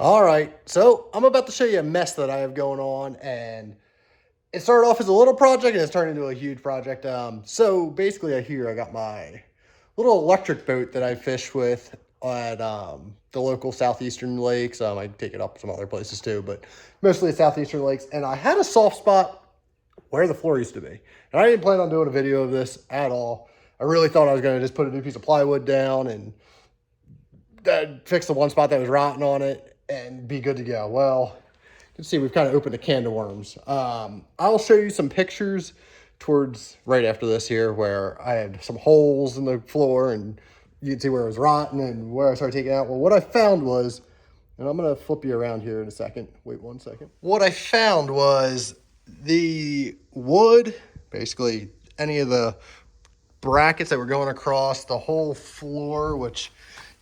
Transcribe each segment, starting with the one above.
All right, so I'm about to show you a mess that I have going on, and it started off as a little project and it's turned into a huge project. So basically, I got my little electric boat that I fish with at the local southeastern lakes. I take it up some other places too, but mostly at southeastern lakes. And I had a soft spot where the floor used to be, and I didn't plan on doing a video of this at all. I really thought I was going to just put a new piece of plywood down and fix the one spot that was rotten on it and be good to go. Well, you can see we've kind of opened a can of worms. I'll show you some pictures towards right after this here where I had some holes in the floor, and you can see where it was rotten and where I started taking out. Well, what I found was, and I'm going to flip you around here in a second. Wait 1 second. What I found was the wood, basically any of the brackets that were going across the whole floor, which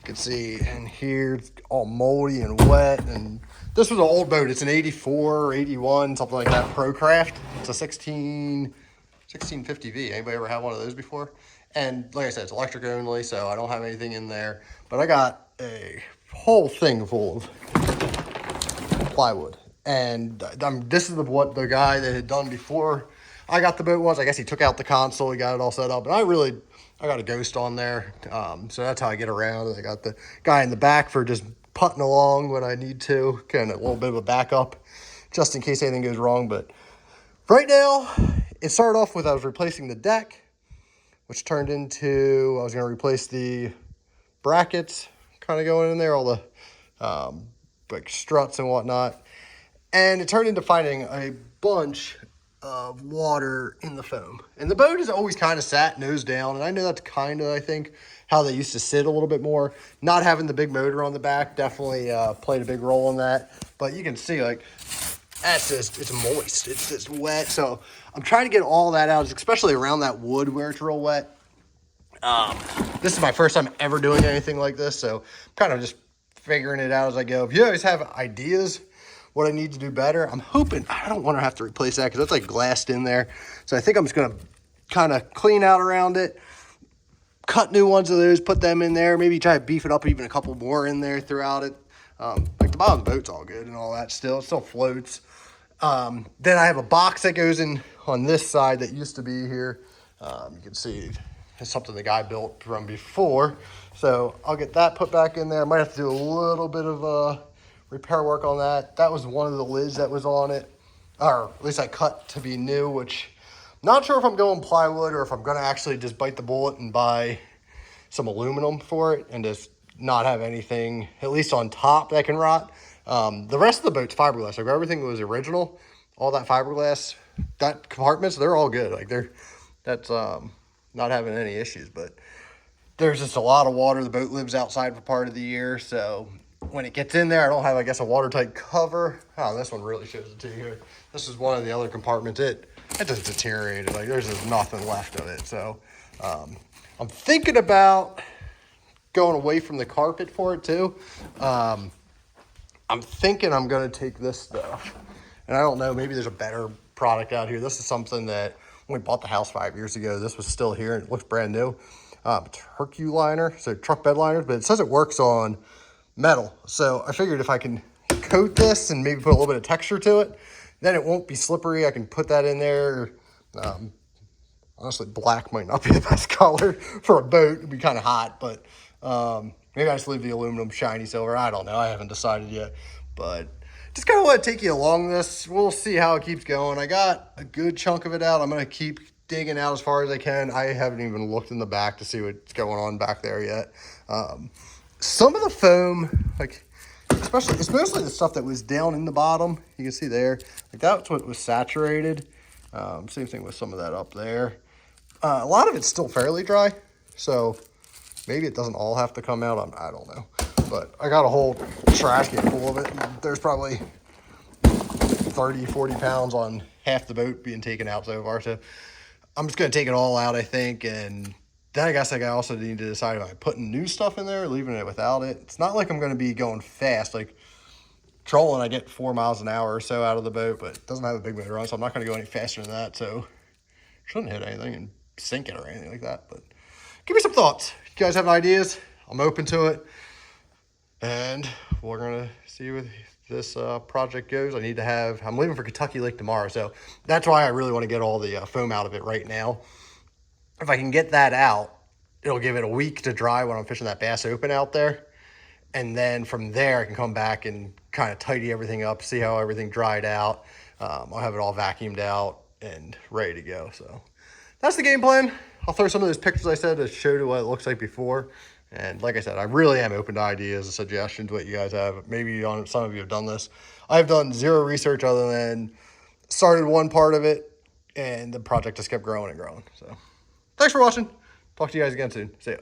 you can see in here, it's all moldy and wet. And this was an old boat. It's an 84 or 81, something like that, Procraft. It's a 1650V. Anybody ever have one of those before? And like I said, it's electric only, so I don't have anything in there. But I got a whole thing full of plywood. And this is what the guy that had done before I got the boat was. I guess he took out the console, he got it all set up, and I got a Ghost on there, so that's how I get around. And I got the guy in the back for just putting along when I need to, kind of a little bit of a backup, just in case anything goes wrong. But right now, it started off with I was replacing the deck, which turned into I was going to replace the brackets, kind of going in there, all the like struts and whatnot. And it turned into finding a bunch of water in the foam. And the boat has always kind of sat nose down. And I know that's kind of, I think, how they used to sit a little bit more. Not having the big motor on the back definitely played a big role in that. But you can see, like, that's just, it's moist. It's just wet. So I'm trying to get all that out, especially around that wood where it's real wet. This is my first time ever doing anything like this. So I'm kind of just figuring it out as I go. If you guys have ideas what I need to do better, I'm hoping I don't want to have to replace that because that's like glassed in there. So I think I'm just going to kind of clean out around it, cut new ones of those, put them in there, maybe try to beef it up even a couple more in there throughout it. Like the bottom of the boat's all good and all that still. It still floats. Then I have a box that goes in on this side that used to be here. You can see it's something the guy built from before. So I'll get that put back in there. I might have to do a little bit of repair work on that. That was one of the lids that was on it, or at least I cut to be new, which not sure if I'm going plywood or if I'm going to actually just bite the bullet and buy some aluminum for it and just not have anything, at least on top, that can rot. The rest of the boat's fiberglass. Like everything was original, all that fiberglass, that compartments, they're all good. Like that's not having any issues, but there's just a lot of water. The boat lives outside for part of the year, so when it gets in there, I don't have, I guess, a watertight cover. Oh, this one really shows it to you here. This is one of the other compartments. It just deteriorated. Like there's just nothing left of it. So I'm thinking about going away from the carpet for it too. I'm thinking I'm going to take this stuff, and I don't know, maybe there's a better product out here. This is something that when we bought the house 5 years ago, this was still here and it looks brand new. It's Herculiner, so truck bed liners, but it says it works on metal. So I figured if I can coat this and maybe put a little bit of texture to it, then it won't be slippery. I can put that in there. Honestly, black might not be the best color for a boat. It'd be kind of hot, but maybe I just leave the aluminum shiny silver. I don't know. I haven't decided yet, but just kind of want to take you along this. We'll see how it keeps going. I got a good chunk of it out. I'm going to keep digging out as far as I can. I haven't even looked in the back to see what's going on back there yet. Some of the foam, like especially, it's mostly the stuff that was down in the bottom. You can see there, like that's what was saturated. Same thing with some of that up there. A lot of it's still fairly dry, so maybe it doesn't all have to come out. I don't know, but I got a whole trash can full of it. There's probably 30, 40 pounds on half the boat being taken out so far. So I'm just going to take it all out, I think, and then I guess I also need to decide if I'm putting new stuff in there or leaving it without it. It's not like I'm going to be going fast. Like trolling, I get 4 miles an hour or so out of the boat, but it doesn't have a big motor on, so I'm not going to go any faster than that. So shouldn't hit anything and sink it or anything like that. But give me some thoughts. If you guys have ideas, I'm open to it. And we're going to see where this project goes. I'm leaving for Kentucky Lake tomorrow, so that's why I really want to get all the foam out of it right now. If I can get that out, it'll give it a week to dry when I'm fishing that Bass Open out there. And then from there, I can come back and kind of tidy everything up, see how everything dried out. I'll have it all vacuumed out and ready to go. So that's the game plan. I'll throw some of those pictures I said to show you what it looks like before. And like I said, I really am open to ideas and suggestions, what you guys have. Maybe some of you have done this. I've done zero research other than started one part of it, and the project just kept growing and growing. So thanks for watching. Talk to you guys again soon. See ya.